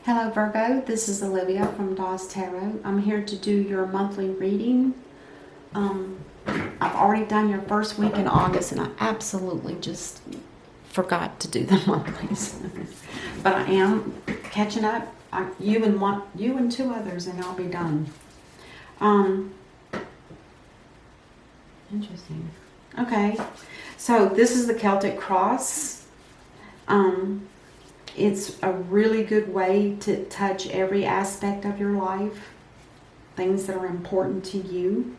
Hello Virgo, this is Olivia from Dawes Tarot. I'm here to do your monthly reading. I've already done your first week in August and I absolutely just forgot to do the monthlies. But I am catching up. You and two others and I'll be done. Interesting. Okay, so this is the Celtic Cross. It's a really good way to touch every aspect of your life, things that are important to you.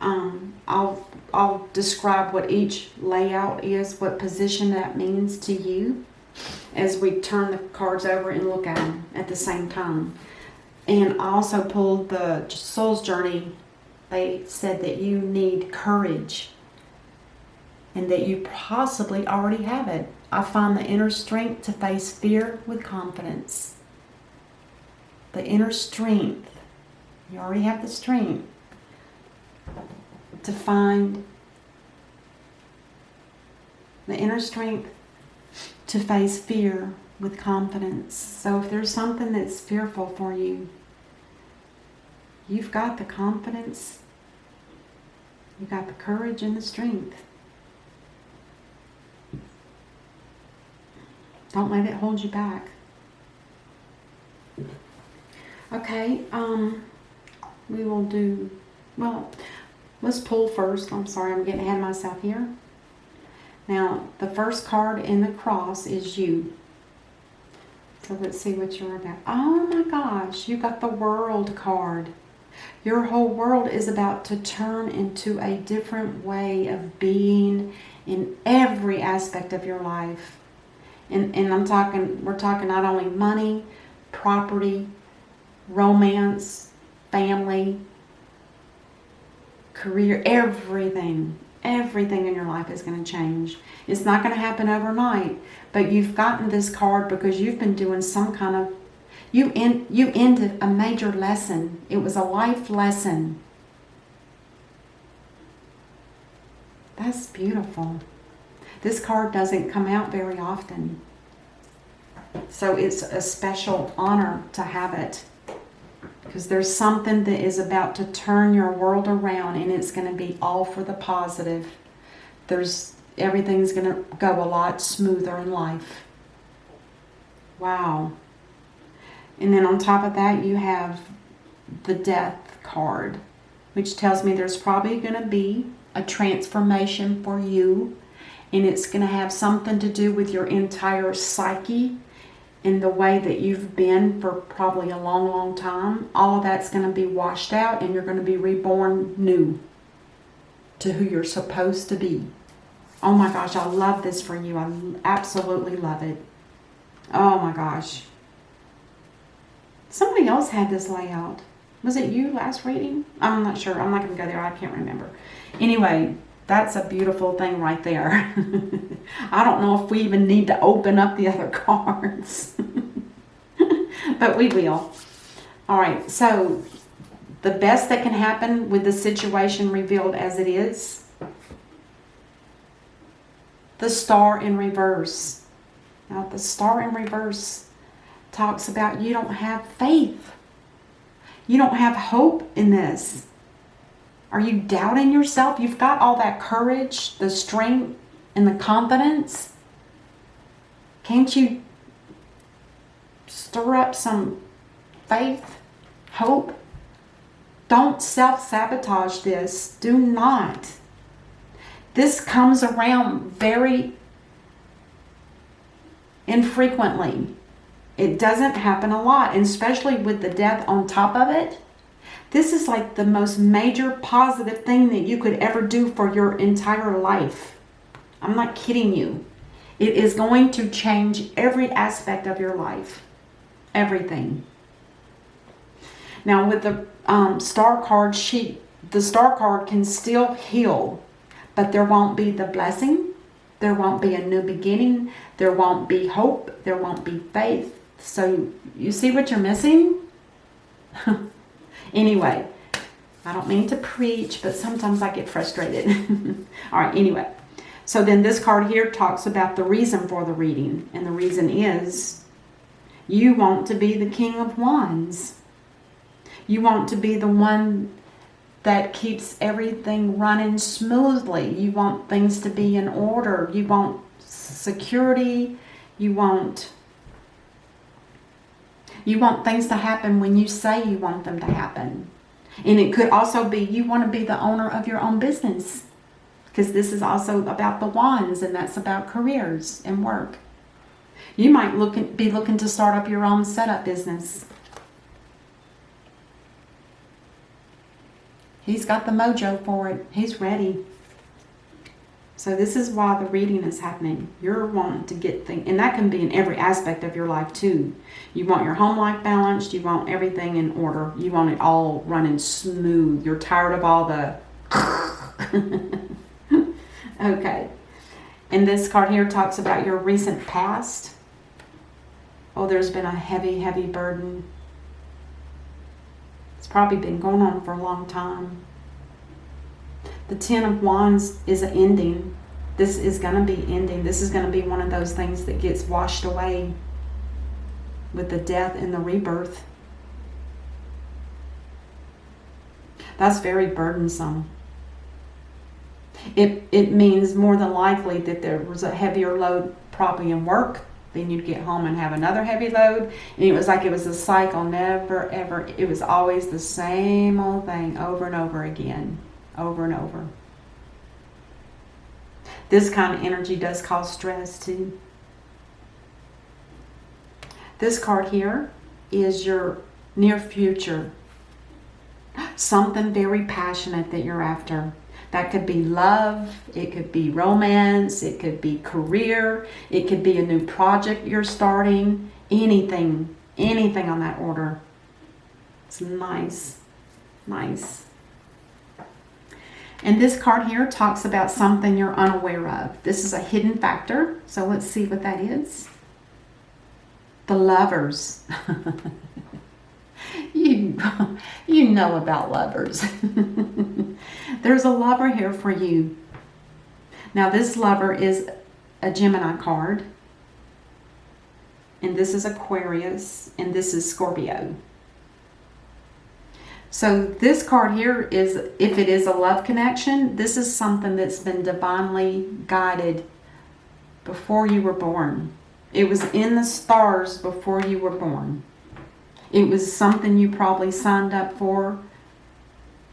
I'll describe what each layout is, what position that means to you, as we turn the cards over and look at them at the same time. And I also pulled the Soul's Journey. They said that you need courage and that you possibly already have it. I find the inner strength to face fear with confidence. The inner strength. You already have the strength to find the inner strength to face fear with confidence. So if there's something that's fearful for you, you've got the confidence, you've got the courage and the strength. Don't let it hold you back. Okay, we will do, well, let's pull first. I'm sorry, I'm getting ahead of myself here. Now, the first card in the cross is you. So let's see what you're about. Oh my gosh, you got the World card. Your whole world is about to turn into a different way of being in every aspect of your life. And we're talking not only money, property, romance, family, career, everything in your life is going to change. It's not going to happen overnight, but you've gotten this card because you've been doing some kind of, you ended a major lesson. It was a life lesson. That's beautiful. This card doesn't come out very often. So it's a special honor to have it. Because there's something that is about to turn your world around and it's going to be all for the positive. Everything's going to go a lot smoother in life. Wow. And then on top of that you have the Death card, which tells me there's probably going to be a transformation for you. And it's going to have something to do with your entire psyche and the way that you've been for probably a long, long time. All of that's going to be washed out and you're going to be reborn new to who you're supposed to be. Oh my gosh, I love this for you. I absolutely love it. Oh my gosh. Somebody else had this layout. Was it you last reading? I'm not sure. I'm not going to go there. I can't remember. Anyway, that's a beautiful thing right there. I don't know if we even need to open up the other cards. But we will. Alright, so the best that can happen with the situation revealed as it is. The Star in reverse. Now the Star in reverse talks about you don't have faith. You don't have hope in this. Are you doubting yourself? You've got all that courage, the strength, and the confidence. Can't you stir up some faith, hope? Don't self-sabotage this. Do not. This comes around very infrequently. It doesn't happen a lot, and especially with the death on top of it. This is like the most major positive thing that you could ever do for your entire life. I'm not kidding you. It is going to change every aspect of your life. Everything. Now with the Star card sheet, the Star card can still heal, but there won't be the blessing. There won't be a new beginning. There won't be hope. There won't be faith. So you see what you're missing? Anyway, I don't mean to preach, but sometimes I get frustrated. All right, anyway. So then this card here talks about the reason for the reading. And the reason is You want to be the King of Wands. You want to be the one that keeps everything running smoothly. You want things to be in order. You want security. You want things to happen when you say you want them to happen. And it could also be you want to be the owner of your own business, because this is also about the wands, and that's about careers and work. You might be looking to start up your own setup business. He's got the mojo for it. He's ready. So this is why the reading is happening. You're wanting to get things, and that can be in every aspect of your life too. You want your home life balanced. You want everything in order. You want it all running smooth. You're tired of all the... Okay. And this card here talks about your recent past. Oh, there's been a heavy, heavy burden. It's probably been going on for a long time. The Ten of Wands is an ending. This is going to be ending. This is going to be one of those things that gets washed away with the death and the rebirth. That's very burdensome. It means more than likely that there was a heavier load probably in work. Then you'd get home and have another heavy load. And it was like it was a cycle, never ever. It was always the same old thing over and over again. Over and over. This kind of energy does cause stress too. This card here is your near future. Something very passionate that you're after. That could be love, it could be romance, it could be career, it could be a new project you're starting, anything on that order. It's nice, nice. And this card here talks about something you're unaware of. This is a hidden factor, so let's see what that is. The Lovers. You know about lovers. There's a lover here for you. Now this lover is a Gemini card. And this is Aquarius. And this is Scorpio. So this card here is, if it is a love connection, this is something that's been divinely guided before you were born. It was in the stars before you were born. It was something you probably signed up for.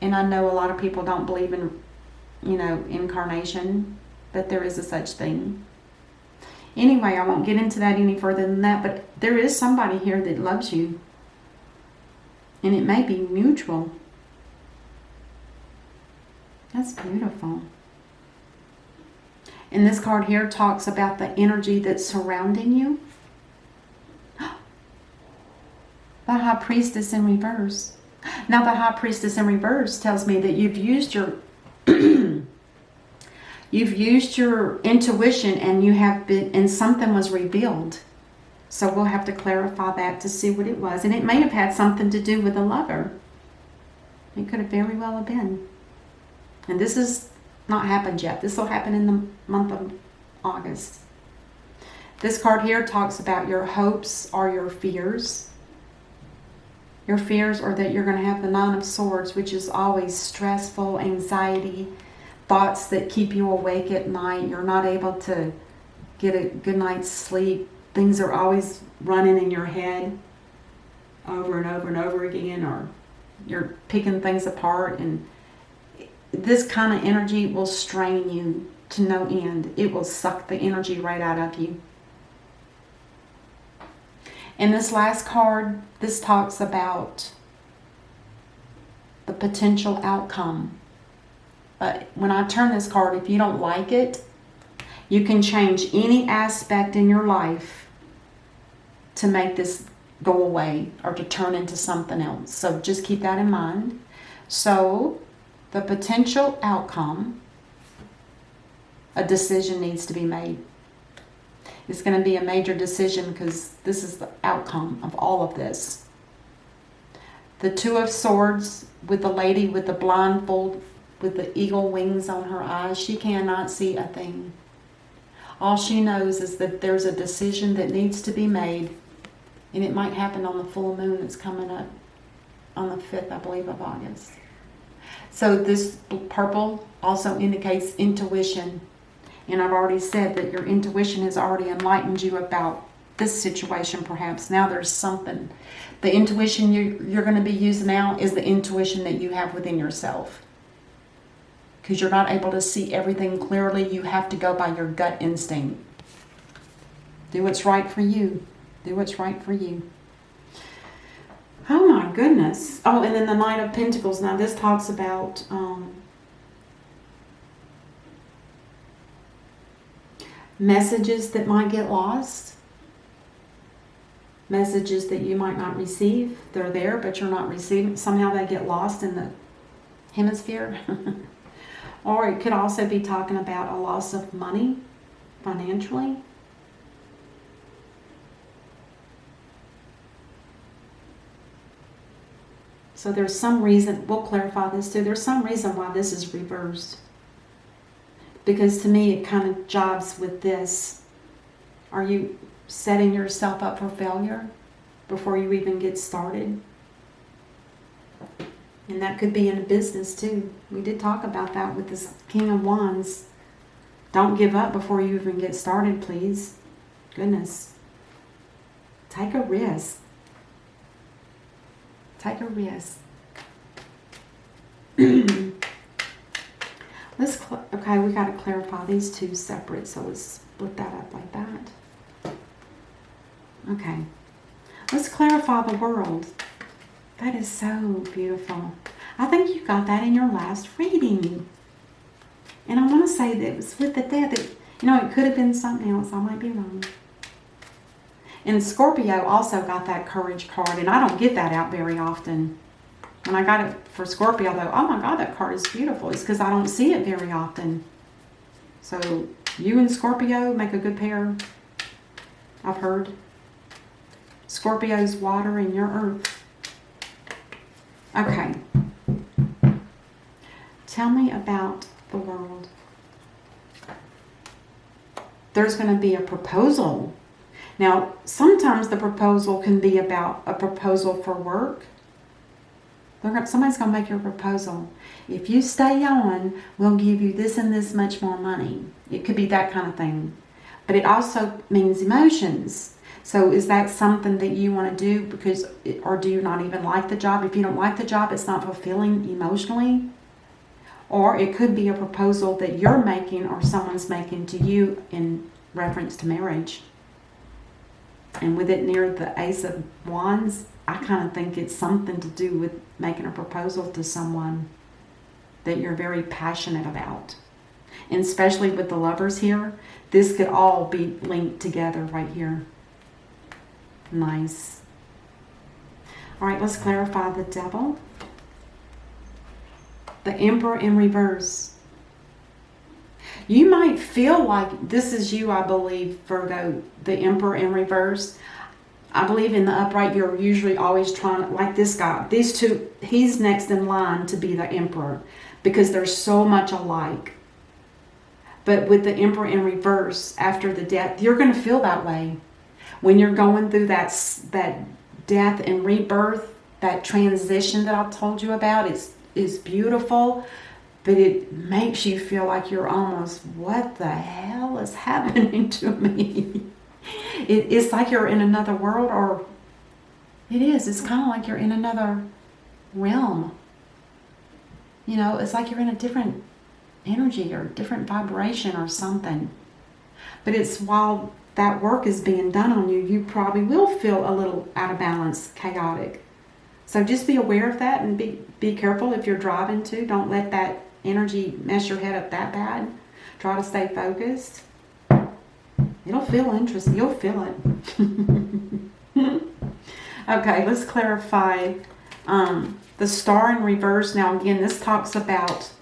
And I know a lot of people don't believe in, incarnation, but there is a such thing. Anyway, I won't get into that any further than that, but there is somebody here that loves you. And it may be mutual. That's beautiful. And this card here talks about the energy that's surrounding you. The High Priestess in reverse. Now the High Priestess in reverse tells me that you've used your intuition, and you have been, and something was revealed. So we'll have to clarify that to see what it was. And it may have had something to do with a lover. It could have very well have been. And this has not happened yet. This will happen in the month of August. This card here talks about your hopes or your fears. Your fears are that you're going to have the Nine of Swords, which is always stressful, anxiety, thoughts that keep you awake at night. You're not able to get a good night's sleep. Things are always running in your head over and over and over again, or you're picking things apart. And this kind of energy will strain you to no end. It will suck the energy right out of you. And this last card, this talks about the potential outcome. But when I turn this card, if you don't like it, you can change any aspect in your life to make this go away or to turn into something else. So just keep that in mind. So the potential outcome, a decision needs to be made. It's going to be a major decision because this is the outcome of all of this. The Two of Swords with the lady with the blindfold, with the eagle wings on her eyes. She cannot see a thing. All she knows is that there's a decision that needs to be made. And it might happen on the full moon that's coming up on the 5th, I believe, of August. So this purple also indicates intuition. And I've already said that your intuition has already enlightened you about this situation, perhaps. Now there's something. The intuition you're going to be using now is the intuition that you have within yourself. Because you're not able to see everything clearly. You have to go by your gut instinct. Do what's right for you. Do what's right for you. Oh my goodness. Oh, and then the Knight of Pentacles. Now this talks about messages that might get lost. Messages that you might not receive. They're there, but you're not receiving. Somehow they get lost in the hemisphere. Or it could also be talking about a loss of money financially. So there's some reason, we'll clarify this too, there's some reason why this is reversed. Because to me it kind of jives with this. Are you setting yourself up for failure before you even get started? And that could be in a business too. We did talk about that with this King of Wands. Don't give up before you even get started, please. Goodness. Take a risk. Take a risk. Okay, we got to clarify these two separate, so let's split that up like that. Okay. Let's clarify the world. That is so beautiful. I think you got that in your last reading. And I want to say that it was with the death. It could have been something else. I might be wrong. And Scorpio also got that courage card. And I don't get that out very often. When I got it for Scorpio, though, oh my God, that card is beautiful. It's because I don't see it very often. So you and Scorpio make a good pair. I've heard. Scorpio's water and your earth. Okay. Tell me about the world. There's going to be a proposal. Now, sometimes the proposal can be about a proposal for work. Somebody's going to make you a proposal. If you stay on, we'll give you this and this much more money. It could be that kind of thing. But it also means emotions. So is that something that you want to do or do you not even like the job? If you don't like the job, it's not fulfilling emotionally. Or it could be a proposal that you're making or someone's making to you in reference to marriage. And with it near the Ace of Wands, I kind of think it's something to do with making a proposal to someone that you're very passionate about. And especially with the Lovers here, this could all be linked together right here. Nice. All right, let's clarify the Devil. The Emperor in reverse. You might feel like this is you, I believe, Virgo, the Emperor in reverse. I believe in the upright, you're usually always trying, like this guy. These two, he's next in line to be the Emperor because they're so much alike. But with the Emperor in reverse, after the death, you're going to feel that way. When you're going through that death and rebirth, that transition that I told you about, is beautiful, but it makes you feel like you're almost, what the hell is happening to me? It's like you're in another world, or it's kind of like you're in another realm. It's like you're in a different energy or different vibration or something. But it's while that work is being done on you, you probably will feel a little out of balance, chaotic. So just be aware of that and be careful if you're driving too. Don't let that energy mess your head up that bad. Try to stay focused. It'll feel interesting. You'll feel it. Okay, let's clarify the Star in reverse. Now again, this talks about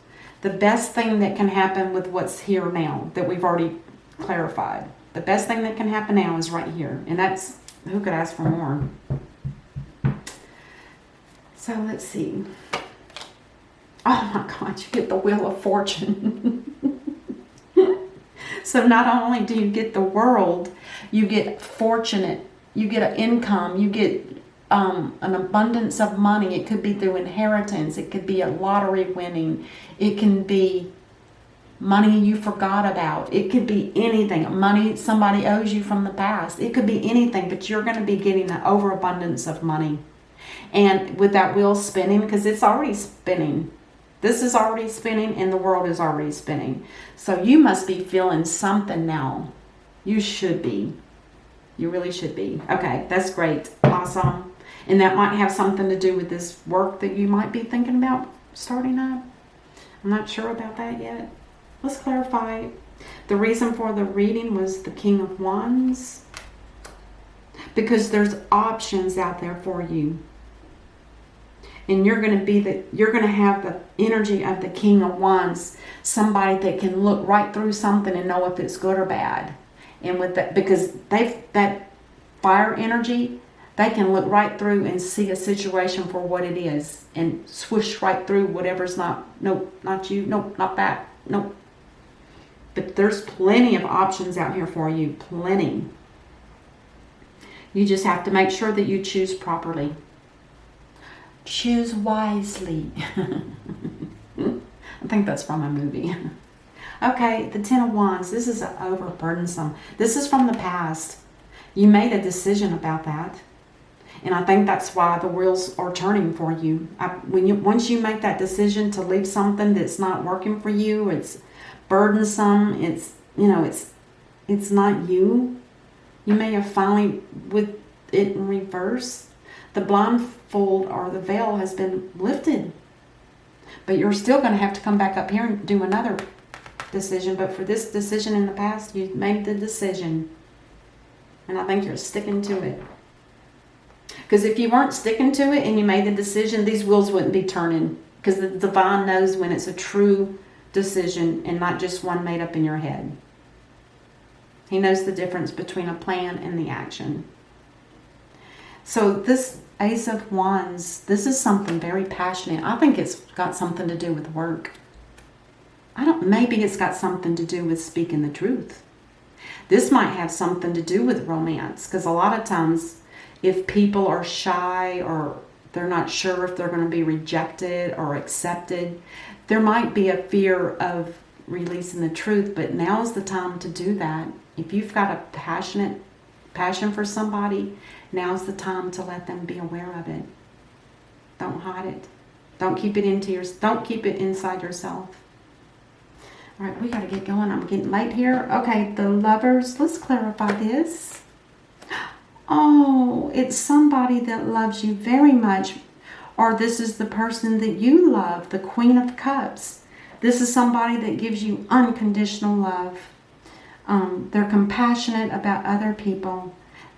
the best thing that can happen with what's here now that we've already clarified. The best thing that can happen now is right here. And that's, who could ask for more? So let's see. Oh my God, you get the Wheel of Fortune. So not only do you get the world, you get fortunate. you get an income, you get an abundance of money. It could be through inheritance. It could be a lottery winning. It can be money you forgot about. It could be anything. Money somebody owes you from the past. It could be anything, but you're going to be getting an overabundance of money. And with that wheel spinning, because it's already spinning. This is already spinning and the world is already spinning. So you must be feeling something now. You should be. You really should be. Okay, that's great. Awesome. And that might have something to do with this work that you might be thinking about starting up. I'm not sure about that yet. Let's clarify. The reason for the reading was the King of Wands. Because there's options out there for you. And you're going to have the energy of the King of Wands, somebody that can look right through something and know if it's good or bad. And with that, because that fire energy, they can look right through and see a situation for what it is and swoosh right through whatever's nope, not you, nope, not that, nope. But there's plenty of options out here for you, plenty. You just have to make sure that you choose properly. Choose wisely. I think that's from a movie. Okay, the Ten of Wands. This is overburdensome. This is from the past. You made a decision about that. And I think that's why the wheels are turning for you. Once you make that decision to leave something that's not working for you, it's burdensome, it's not you. You may have finally, with it in reverse, the blindfold or the veil has been lifted. But you're still going to have to come back up here and do another decision. But for this decision in the past, you made the decision. And I think you're sticking to it. Because if you weren't sticking to it and you made the decision, these wheels wouldn't be turning. Because the divine knows when it's a true decision and not just one made up in your head. He knows the difference between a plan and the action. So this Ace of Wands, this is something very passionate. I think it's got something to do with work. Maybe it's got something to do with speaking the truth. This might have something to do with romance. Because a lot of times, if people are shy or they're not sure if they're going to be rejected or accepted, there might be a fear of releasing the truth. But now's the time to do that. If you've got a passion for somebody, now's the time to let them be aware of it. Don't hide it. Don't keep it inside yourself. All right, we got to get going. I'm getting late here. Okay, the Lovers. Let's clarify this. Oh, it's somebody that loves you very much. Or this is the person that you love, the Queen of Cups. This is somebody that gives you unconditional love. They're compassionate about other people.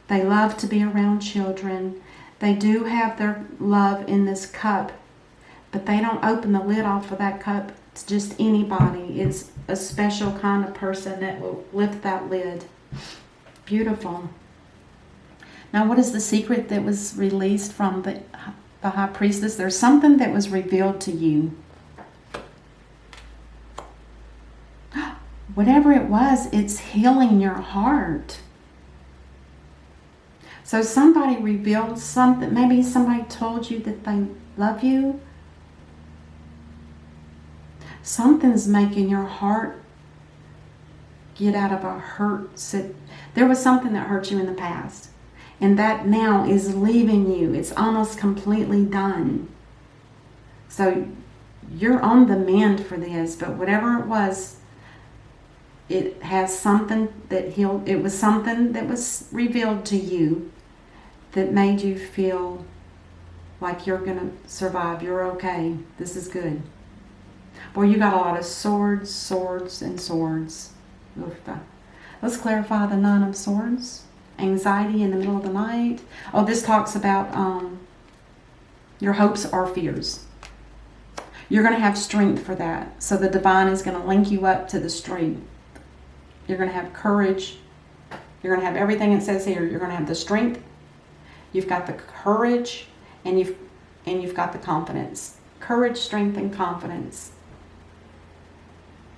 They love to be around children. They do have their love in this cup, but they don't open the lid off of that cup to just anybody. It's a special kind of person that will lift that lid. Beautiful. Now, what is the secret that was released from the High Priestess? There's something that was revealed to you. Whatever it was, it's healing your heart. So somebody revealed something. Maybe somebody told you that they love you. Something's making your heart get out of a hurt. There was something that hurt you in the past. And that now is leaving you. It's almost completely done. So you're on the mend for this. But whatever it was, it has something that healed. It was something that was revealed to you that made you feel like you're going to survive. You're okay. This is good. Boy, you got a lot of swords, swords, and swords. Let's clarify the Nine of Swords. Anxiety in the middle of the night. Oh, this talks about your hopes or fears. You're going to have strength for that. So the divine is going to link you up to the strength. You're going to have courage. You're going to have everything it says here. You're going to have the strength. You've got the courage, and you've got the confidence. Courage, strength, and confidence.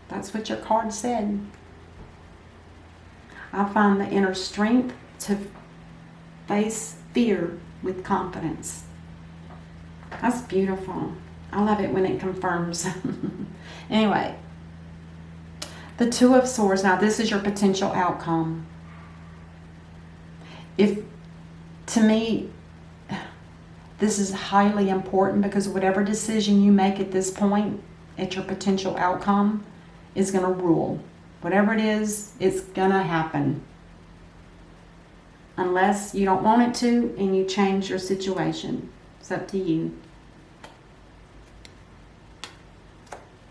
That's what your card said. I find the inner strength to face fear with confidence. That's beautiful. I love it when it confirms. Anyway, the Two of Swords. Now, this is your potential outcome. To me, this is highly important because whatever decision you make at this point, at your potential outcome, is going to rule. Whatever it is, it's going to happen. Unless you don't want it to and you change your situation. It's up to you.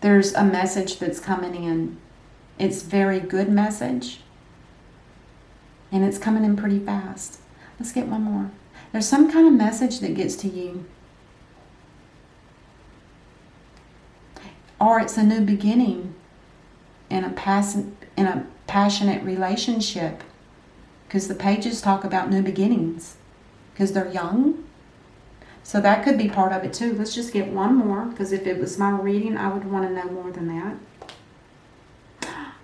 There's a message that's coming in. It's a very good message. And it's coming in pretty fast. Let's get one more. There's some kind of message that gets to you. Or it's a new beginning in a passionate relationship. Because the pages talk about new beginnings. Because they're young. So that could be part of it too. Let's just get one more. Because if it was my reading, I would want to know more than that.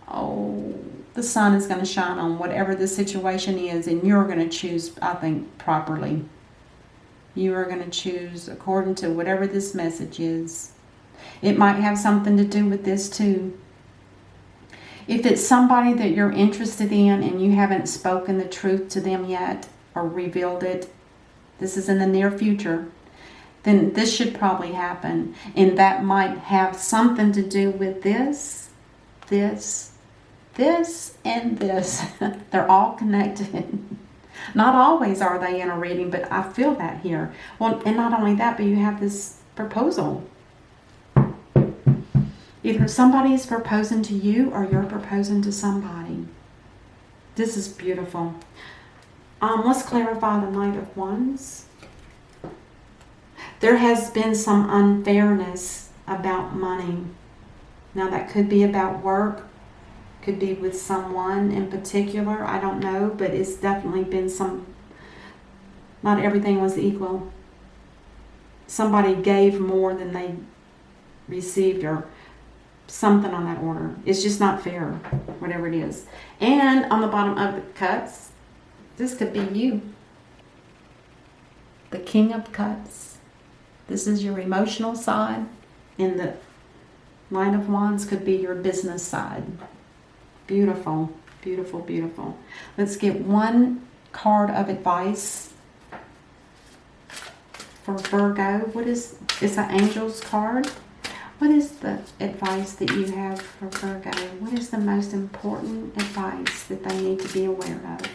Oh, the sun is going to shine on whatever the situation is. And you're going to choose, I think, properly. You are going to choose according to whatever this message is. It might have something to do with this too. If it's somebody that you're interested in and you haven't spoken the truth to them yet or revealed it, this is in the near future, then this should probably happen. And that might have something to do with this, and this. They're all connected. Not always are they in a reading, but I feel that here. Well, and not only that, but you have this proposal. Either somebody is proposing to you or you're proposing to somebody. This is beautiful. Let's clarify the Knight of Wands. There has been some unfairness about money. Now that could be about work. Could be with someone in particular. I don't know. But it's definitely been some... Not everything was equal. Somebody gave more than they received or... something on that order. It's just not fair, whatever it is. And on the bottom of the cups, this could be you. The King of Cups. This is your emotional side. And the Knight of Wands could be your business side. Beautiful, beautiful, beautiful. Let's get one card of advice for Virgo. It's an Angel's card. What is the advice that you have for Virgo? What is the most important advice that they need to be aware of?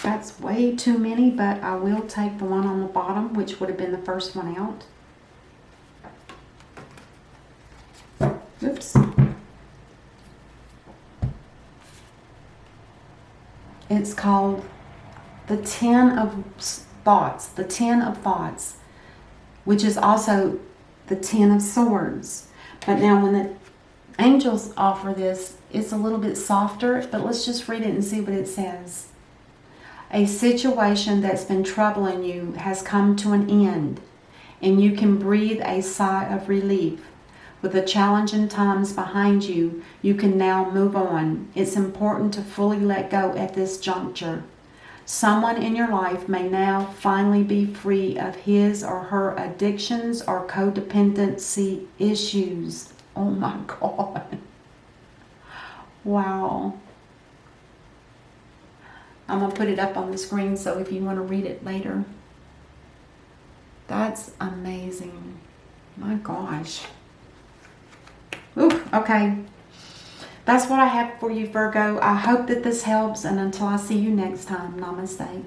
That's way too many, but I will take the one on the bottom, which would have been the first one out. Oops. It's called the Ten of Thoughts. The Ten of Thoughts, which is also the Ten of Swords. But now when the angels offer this, it's a little bit softer, but let's just read it and see what it says. A situation that's been troubling you has come to an end, and you can breathe a sigh of relief. With the challenging times behind you, you can now move on. It's important to fully let go at this juncture. Someone in your life may now finally be free of his or her addictions or codependency issues. Oh my God. Wow. I'm going to put it up on the screen so if you want to read it later. That's amazing. My gosh. Ooh, okay. That's what I have for you, Virgo. I hope that this helps, and until I see you next time, namaste.